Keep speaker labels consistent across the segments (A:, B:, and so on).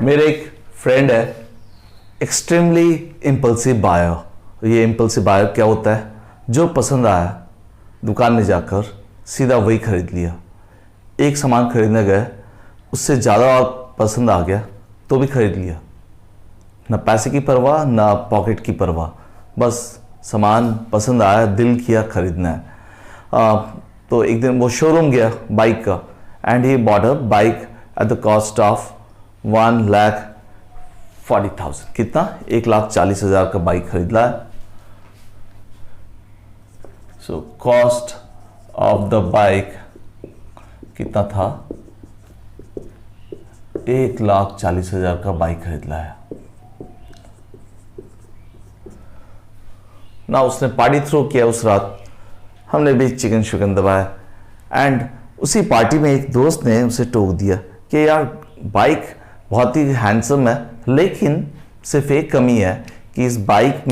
A: मेरे एक फ्रेंड है, एक्सट्रीमली इम्पल्सिव बायर। ये इम्पल्सिव बायर क्या होता है? जो पसंद आया दुकान में जाकर सीधा वही खरीद लिया। एक सामान खरीदने गए, उससे ज़्यादा और पसंद आ गया तो भी खरीद लिया। ना पैसे की परवाह ना पॉकेट की परवाह, बस सामान पसंद आया, दिल किया खरीदना है। तो एक दिन वो शोरूम गया बाइक का, and he bought a bike at the cost of 1,40,000। कितना? 1,40,000 का बाइक खरीद लाया। So cost of the bike कितना था? 1,40,000 का बाइक खरीद लाया ना। उसने पार्टी थ्रो किया उस रात, हमने भी चिकन शुकन दबाया, एंड उसी पार्टी में एक दोस्त ने उसे टोक दिया कि यार बाइक बहुत ही हैंडसम है, लेकिन सिर्फ एक कमी है कि इस बाइक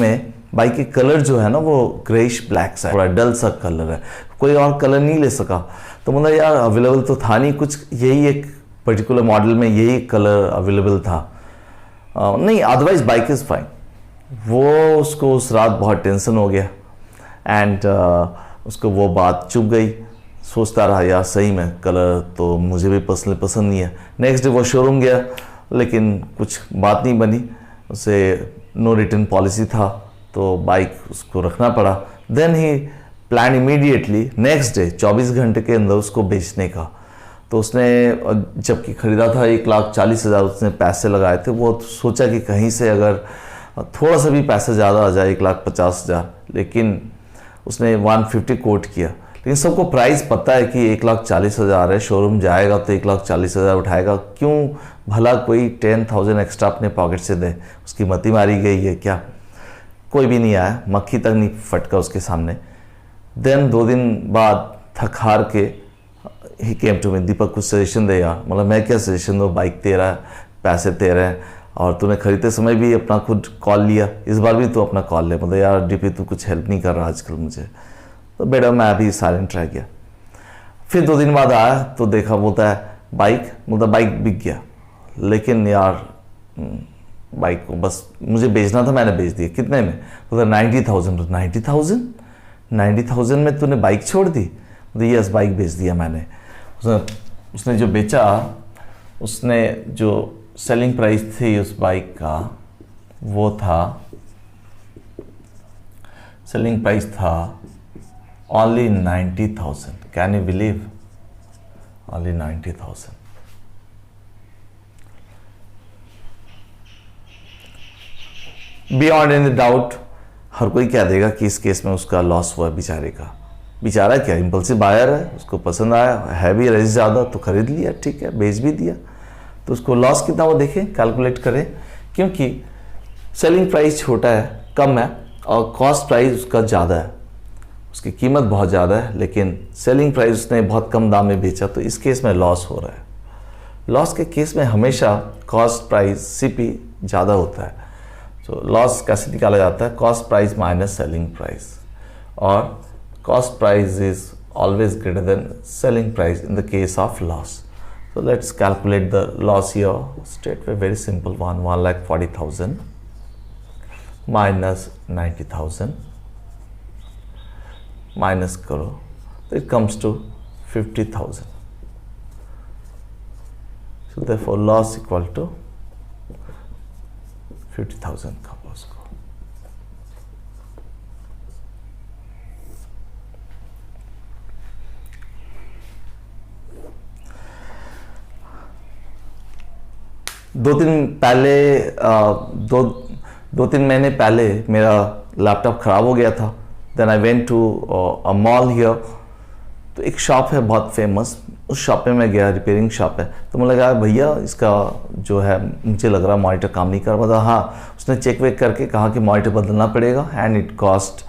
A: के कलर जो है ना वो ग्रेइश ब्लैक सा है, थोड़ा डल सा कलर है, कोई और कलर नहीं ले सका। तो मतलब यार अवेलेबल तो था नहीं कुछ, यही एक पर्टिकुलर मॉडल में यही कलर अवेलेबल था। नहीं, अदरवाइज बाइक इज़ फाइन। वो उसको उस रात बहुत टेंशन हो गया, एंड उसको वो बात चुभ गई। सोचता रहा यार सही में कलर तो मुझे भी पर्सनली पसंद नहीं है। नेक्स्ट डे वो शोरूम गया, लेकिन कुछ बात नहीं बनी, उसे नो रिटर्न पॉलिसी था तो बाइक उसको रखना पड़ा। Then he plan immediately next day 24 घंटे के अंदर उसको बेचने का। तो उसने जबकि ख़रीदा था 1,40,000, उसने पैसे लगाए थे। वो सोचा कि कहीं से अगर थोड़ा सा भी पैसा ज़्यादा आ जाए 1,50,000, लेकिन उसने 150 कोट किया। लेकिन सबको प्राइस पता है कि 1,40,000 है, शोरूम जाएगा तो 1,40,000 उठाएगा, क्यों भला कोई 10,000 एक्स्ट्रा अपने पॉकेट से दे? उसकी मती मारी गई है क्या? कोई भी नहीं आया, मक्खी तक नहीं फटका उसके सामने। देन 2 दिन बाद थक हार के ही केम टू मी, दीपक कुछ सजेशन दे यार। मतलब मैं क्या सजेशन दूँ, बाइक तेरा है, पैसे तेरे हैं, और तूने खरीदते समय भी अपना खुद कॉल लिया, इस बार भी तू अपना कॉल ले। मतलब यार डीपी तू कुछ हेल्प नहीं कर रहा आजकल मुझे। तो बेटा मैं अभी साइलेंट रह गया। फिर 2 दिन बाद आया तो देखा, बोलता है बाइक, मतलब बाइक बिक गया, लेकिन यार बाइक को बस मुझे बेचना था, मैंने बेच दिया। कितने में? बोलता 90,000। 90,000 में तूने बाइक छोड़ दी? तो यस, बाइक बेच दिया मैंने। उसने जो बेचा, उसने जो सेलिंग प्राइस थी उस बाइक का, वो था, सेलिंग प्राइस था only 90,000। Can you believe? Only 90,000। Beyond any doubt हर कोई कह देगा कि इस केस में उसका लॉस हुआ बेचारे का। बेचारा क्या, इम्पल्सिव बायर है, उसको पसंद आया, है भी रेस ज़्यादा तो खरीद लिया, ठीक है, बेच भी दिया। तो उसको लॉस कितना वो देखें, कैलकुलेट करें, क्योंकि सेलिंग प्राइस छोटा है, कम है, और कॉस्ट प्राइस उसका ज़्यादा है, उसकी कीमत बहुत ज़्यादा है, लेकिन सेलिंग प्राइस उसने बहुत कम दाम में बेचा, तो इस केस में लॉस हो रहा है। लॉस के केस में हमेशा कॉस्ट प्राइस सीपी ज़्यादा होता है। तो लॉस कैसे निकाला जाता है? Cost price minus selling price, और cost price is always greater than selling price in the case of loss. So let's calculate the loss here straight away, very simple one, 1,40,000 minus 90,000 minus करो तो it comes to 50,000. So therefore loss equal to 50,000 का loss को। दो तीन महीने पहले मेरा laptop ख़राब हो गया था। Then I went to a mall here, तो एक शॉप है बहुत फेमस, उस शॉप में मैं गया, रिपेयरिंग शॉप है। तो मुझे लगा भैया इसका जो है, मुझे लग रहा मॉनिटर काम नहीं कर रहा था। हाँ, उसने चेक वेक करके कहा कि मॉनिटर बदलना पड़ेगा, एंड इट कॉस्ट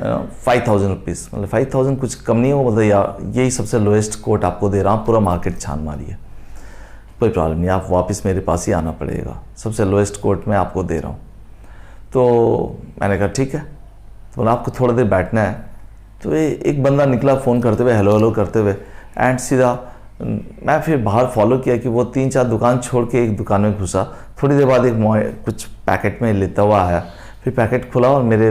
A: 5,000 रुपीज़। मतलब 5,000 कुछ कम नहीं हो। मतलब यार यही सबसे लोएस्ट कोट आपको दे रहा हूँ, पूरा मार्केट छान मारी है, कोई प्रॉब्लम नहीं, आप वापस मेरे पास ही आना पड़ेगा, सबसे लोएस्ट कोट में आपको दे रहा हूँ। तो मैंने कहा ठीक है। तो बोला आपको थोड़ा देर बैठना है। तो एक बंदा निकला फ़ोन करते हुए, हेलो हेलो करते हुए, एंड सीधा मैं फिर बाहर फॉलो किया कि वो 3-4 दुकान छोड़ के एक दुकान में घुसा। थोड़ी देर बाद एक कुछ पैकेट में लेता हुआ आया, फिर पैकेट खुला और मेरे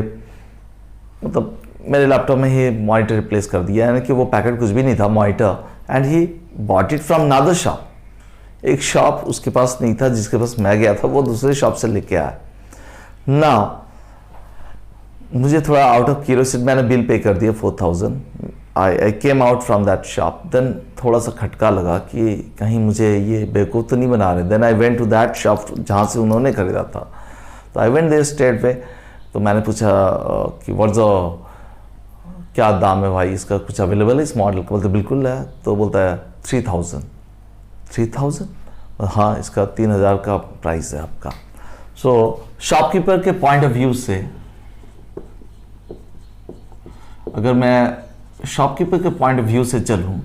A: लैपटॉप में ही मॉनिटर रिप्लेस कर दिया, यानी कि वो पैकेट कुछ भी नहीं था, monitor, and he bought it from another shop. एक शॉप उसके पास नहीं था जिसके पास मैं गया था, वो दूसरे शॉप से लेके आया ना। मुझे थोड़ा आउट ऑफ क्यूरियोसिटी मैंने बिल पे कर दिया 4000। I came out from that shop. Then थोड़ा सा खटका लगा कि कहीं मुझे ये बेवकूफ़ तो नहीं बना रहे। Then I went to that shop जहाँ से उन्होंने खरीदा था। तो I went there straight way. तो मैंने पूछा कि क्या दाम है भाई इसका, कुछ अवेलेबल है इस मॉडल का? बोलते बिल्कुल है। तो बोलता है 3000। 3000? हाँ, इसका 3000 का प्राइस है आपका। सो शॉपकीपर के पॉइंट ऑफ व्यू से, अगर मैं शॉपकीपर के पॉइंट ऑफ व्यू से चलूँ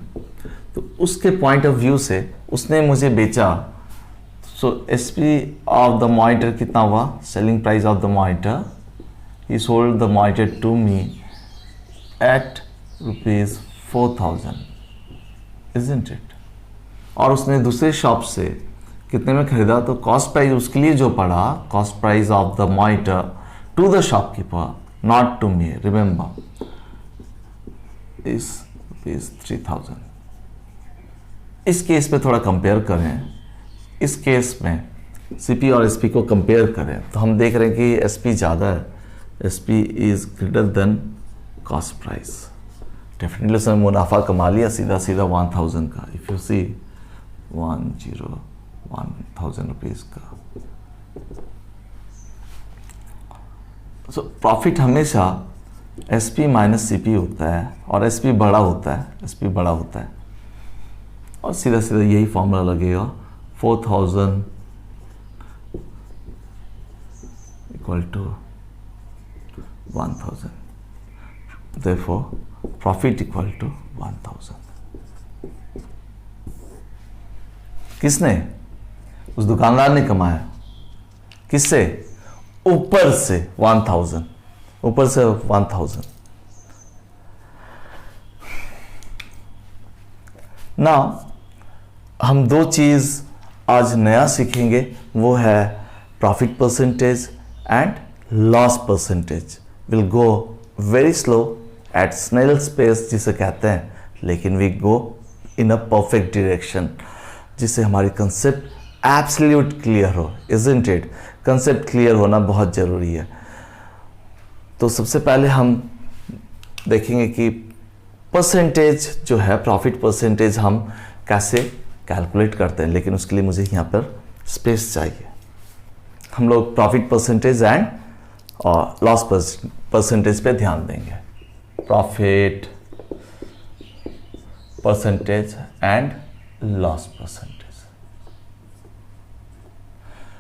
A: तो उसके पॉइंट ऑफ व्यू से उसने मुझे बेचा। So SP of the monitor कितना हुआ? Selling price of the monitor, he sold the monitor to me at ₹4000, isn't it? और उसने दूसरे शॉप से कितने में खरीदा? तो कॉस्ट प्राइस उसके लिए जो पड़ा, cost price of the monitor to the shopkeeper, not to me, remember, is ₹3000। इस केस में थोड़ा कंपेयर करें। इस केस में सीपी और एसपी को कंपेयर करें तो हम देख रहे हैं कि एसपी ज़्यादा है, SP is greater than cost price. Definitely उसने मुनाफा कमा लिया सीधा 1000 का। इफ यू सी 1000 रुपीज़ का। सो प्रॉफिट हमेशा एसपी माइनस सीपी होता है और एसपी बड़ा होता है, एसपी बड़ा होता है। और सीधा सीधा यही फॉर्मूला लगेगा, 4000 equal to 1000, therefore profit equal to 1000। किसने? उस दुकानदार ने कमाया। किससे? ऊपर से 1000, ऊपर से 1000। ना हम दो चीज आज नया सीखेंगे, वो है profit percentage and loss percentage. Will go very slow at snail space जिसे कहते हैं, लेकिन we go in a perfect direction, जिससे हमारी कंसेप्ट एब्सोल्यूट क्लियर हो, इजंट इट? कंसेप्ट क्लियर होना बहुत ज़रूरी है। तो सबसे पहले हम देखेंगे कि परसेंटेज जो है, प्रॉफिट परसेंटेज हम कैसे कैलकुलेट करते हैं, लेकिन उसके लिए मुझे यहाँ पर स्पेस चाहिए। हम लोग प्रॉफिट परसेंटेज एंड और लॉस परसेंटेज पे ध्यान देंगे। Profit percentage and loss percentage.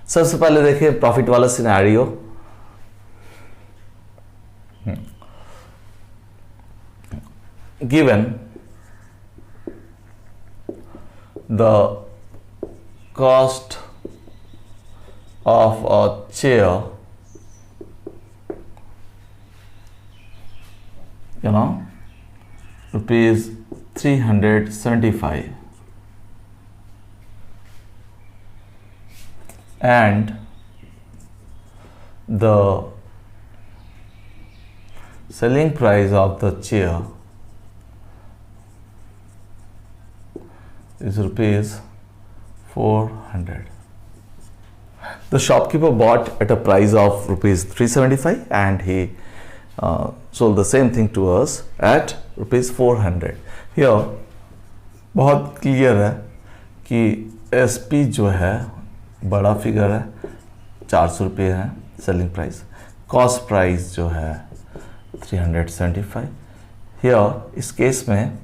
A: सबसे पहले देखिए प्रॉफिट वाला scenario. Given the cost of a chair, rupees 375, and the selling price of the chair is rupees 400. The shopkeeper bought at a price of rupees 375 and he sold the same thing to us at rupees 400. Here बहुत clear है कि SP जो है बड़ा figure है, 400 रुपये है selling price, cost price जो है 375। हियर इस केस में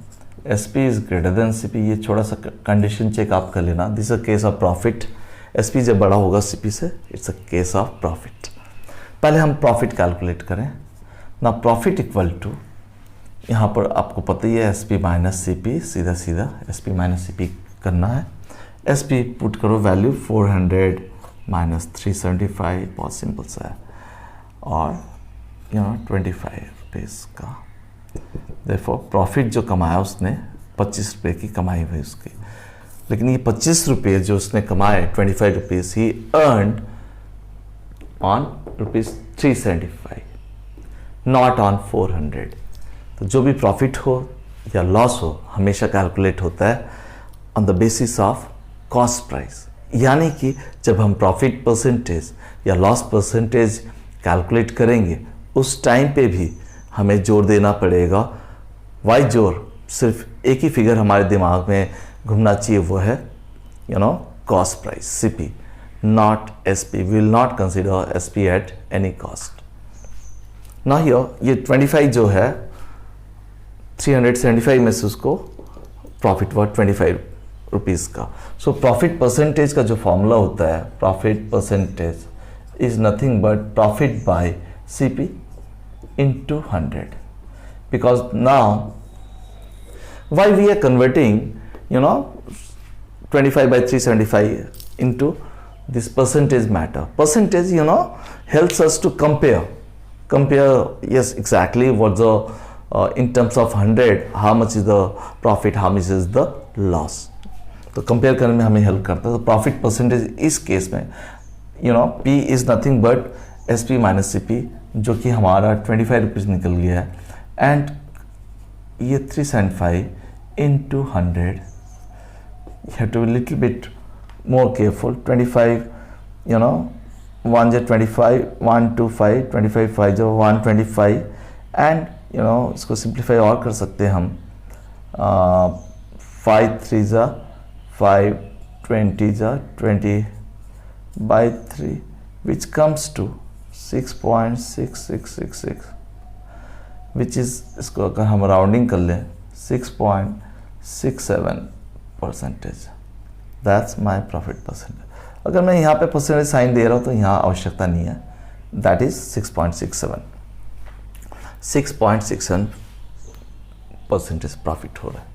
A: SP is greater than CP. ये थोड़ा सा कंडीशन चेक आप कर लेना। This a case of profit. SP जब बड़ा होगा सीपी से, it's a case of profit. पहले हम प्रॉफिट कैलकुलेट करें ना। प्रॉफिट इक्वल टू, यहाँ पर आपको पता ही है एसपी माइनस सीपी, सीधा सीधा एसपी माइनस सीपी करना है। एसपी पुट करो वैल्यू 400 माइनस 375, बहुत सिंपल सा है, और 25 रुपीज़ का। देखो प्रॉफिट जो कमाया उसने 25 रुपये की कमाई हुई उसकी। लेकिन ये 25 रुपये जो उसने कमाए, 25 rupees he earned on ₹375, not on 400। तो जो भी प्रॉफिट हो या लॉस हो हमेशा कैलकुलेट होता है on the basis of cost price. यानी कि जब हम प्रॉफिट परसेंटेज या लॉस परसेंटेज कैलकुलेट करेंगे उस टाइम पे भी हमें जोर देना पड़ेगा। वाई जोर? सिर्फ एक ही फिगर हमारे दिमाग में घूमना चाहिए, वो है cost price, CP, not SP. We will not consider SP at any cost. ना हियर ये 25 जो है 375 में से उसको प्रॉफिट हुआ 25 रुपीज़ का। सो प्रॉफिट परसेंटेज का जो फॉर्मूला होता है, profit percentage is nothing but profit by CP into 100, because now why we are converting 25 by 375 into this percentage matter. Percentage helps us to compare, yes, exactly what the in terms of 100 how much is the profit, how much is the loss. तो compare करने में हमें help करता है। तो profit percentage इस case में P is nothing but SP minus CP, जो कि हमारा 25 रुपीज़ निकल गया है। एंड ये 375 into 100, you have to be little bit more careful. 25 1 जो 25, 1 2 5, 25 5 जो 125, एंड इसको सिंप्लीफाई और कर सकते हैं हम। 5 3 जा 5, 20 जा 20 by 3, which comes to 6.6666, which is, इसको अगर हम राउंडिंग कर लें 6.67%। That's my profit percentage. अगर मैं यहाँ पे परसेंटेज साइन दे रहा हूँ तो यहाँ आवश्यकता नहीं है। दैट इज 6.67% प्रॉफिट हो रहा है।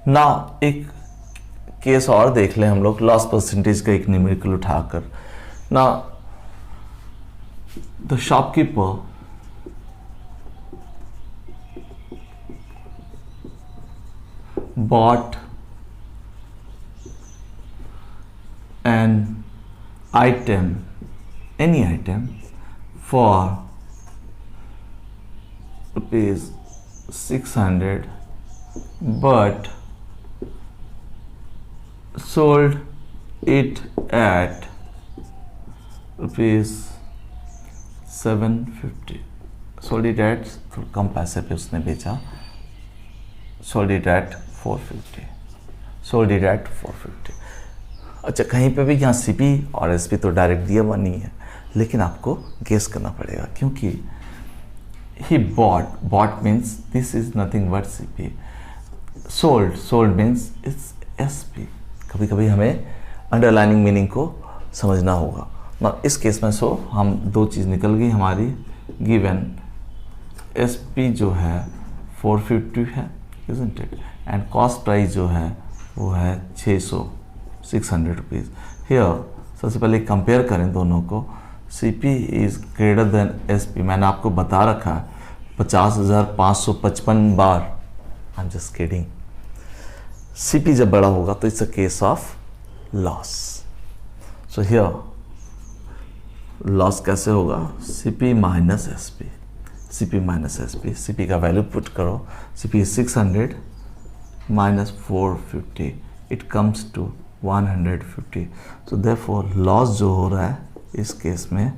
A: नाउ एक केस और देख लें हम लोग, लॉस परसेंटेज का एक न्यूमेरिकल उठाकर। Now the shopkeeper bought an item, any item, for ₹600 but sold it at ₹750। Sold it at, थोड़ा कम पैसे पे उसने बेचा, sold it at 450, sold it at 450। अच्छा, कहीं पे भी यहाँ सीपी और एसपी तो डायरेक्ट दिया हुआ नहीं है, लेकिन आपको गेस करना पड़ेगा क्योंकि he bought means this is nothing but CP, sold means it's SP. कभी कभी हमें अंडरलाइनिंग मीनिंग को समझना होगा ना। इस केस में हम दो चीज़ निकल गई हमारी। गिवन एसपी जो है 450 है, isn't it, and cost price जो है वो है 600 रुपीज़। हियर सबसे पहले कंपेयर करें दोनों को। CP is greater than SP. मैंने आपको बता रखा है 50,555 बार। I am just kidding. CP जब बड़ा होगा तो it's a case of loss. So here loss कैसे होगा? CP minus SP, CP minus SP. CP का वैल्यू पुट करो। CP 600 minus 450, it comes to 150। So therefore loss जो हो रहा है इस केस में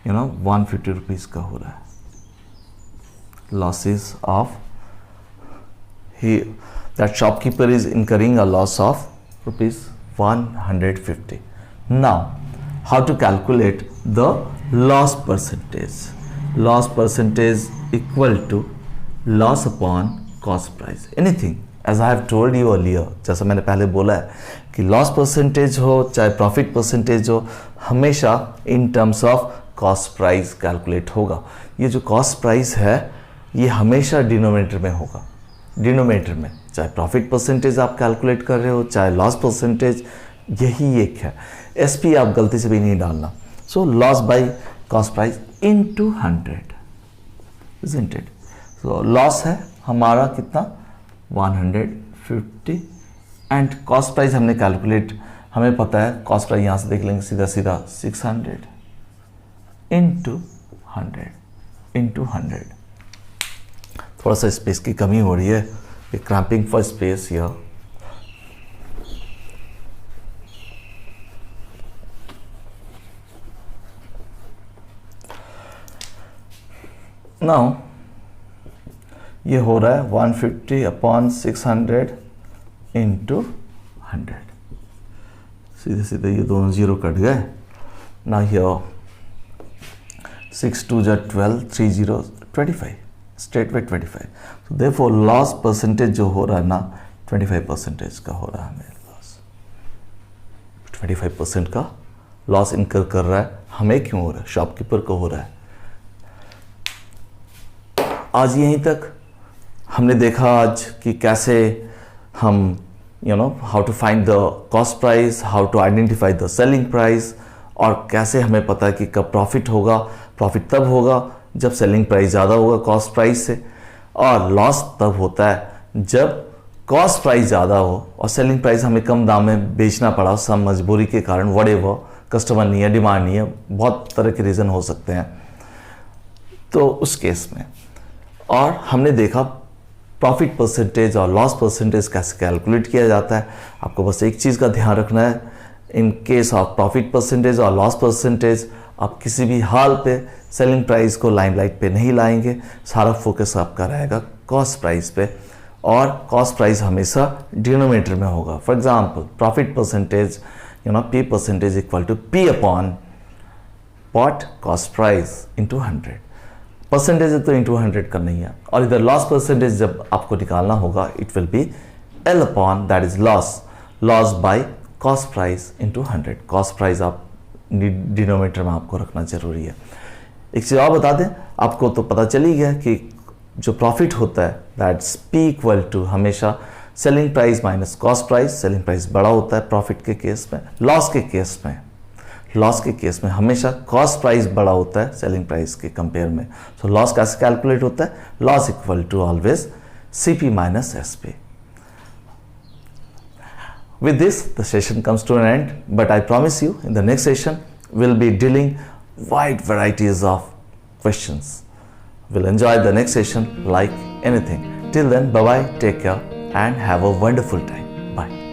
A: 150 रुपीज़ का हो रहा है। Losses of that shopkeeper is incurring a loss of ₹150। Now how to calculate the loss percentage? Loss percentage equal to loss upon cost price, anything, as I have told you earlier, जैसा मैंने पहले बोला है कि loss percentage हो चाहे profit percentage हो, हमेशा in terms of cost price calculate होगा। ये जो कॉस्ट प्राइस है ये हमेशा डिनोमिनेटर में होगा। डिनोमिनेटर में चाहे प्रॉफिट परसेंटेज आप कैलकुलेट कर रहे हो चाहे लॉस परसेंटेज, यही एक है। एसपी आप गलती से भी नहीं डालना। So loss by cost price into 100, isn't it. So loss है हमारा कितना 150 50 एंड कॉस्ट प्राइस हमने कैलकुलेट, हमें पता है कॉस्ट प्राइस यहाँ से देख लेंगे सीधा सीधा 600 इंटू 100 थोड़ा सा स्पेस की कमी हो रही है, cramping for space here. Now ये हो रहा है 150 अपॉन 600 इंटू 100। सीधे सीधे ये दोनों जीरो कट गए ना। Here 6 2 12 3 0 25 straight way 25। तो देयरफॉर लॉस परसेंटेज जो हो रहा है ना 25% का हो रहा है हमें लॉस। 25% का लॉस इनकर कर रहा है। हमें क्यों हो रहा है? शॉपकीपर को हो रहा है। आज यहीं तक हमने देखा आज कि कैसे हम how to find the cost price, how to identify the selling price, और कैसे हमें पता है कि कब प्रॉफिट होगा। प्रॉफिट तब होगा जब सेलिंग प्राइस ज़्यादा होगा कॉस्ट प्राइस से, और लॉस तब होता है जब कॉस्ट प्राइस ज़्यादा हो और सेलिंग प्राइस हमें कम दाम में बेचना पड़ा सब मजबूरी के कारण, व्हाटएवर, कस्टमर नहीं है, डिमांड नहीं है, बहुत तरह के रीज़न हो सकते हैं। तो उस केस में और हमने देखा प्रॉफिट परसेंटेज और लॉस परसेंटेज कैसे कैलकुलेट किया जाता है। आपको बस एक चीज़ का ध्यान रखना है, in case of profit percentage और लॉस परसेंटेज आप किसी भी हाल पे सेलिंग प्राइस को लाइमलाइट पे नहीं लाएंगे। सारा फोकस आपका रहेगा कॉस्ट प्राइस पे, और कॉस्ट प्राइस हमेशा डिनोमिनेटर में होगा। For example profit percentage P percentage equal to P upon what cost price into 100। Percentage तो इंटू 100 करना ही है। और इधर लॉस परसेंटेज जब आपको निकालना होगा it will be L upon that is loss by cost price into 100। Cost price आप डिनोमिनेटर में आपको रखना जरूरी है। एक चीज़ और बता दें, आपको तो पता चल ही गया कि जो प्रॉफिट होता है दैट्स पी इक्वल टू हमेशा selling price minus cost price. Selling price बड़ा होता है प्रॉफिट के केस में। लॉस के केस में हमेशा कॉस्ट प्राइस बड़ा होता है सेलिंग प्राइस के कंपेयर में। सो लॉस कैसे कैलकुलेट होता है? Loss equal to always CP minus SP। With this, the session comes to an end, but I promise you in the next session we'll be dealing wide varieties of questions. We'll enjoy the next session like anything. Till then, bye bye, take care and have a wonderful time. Bye.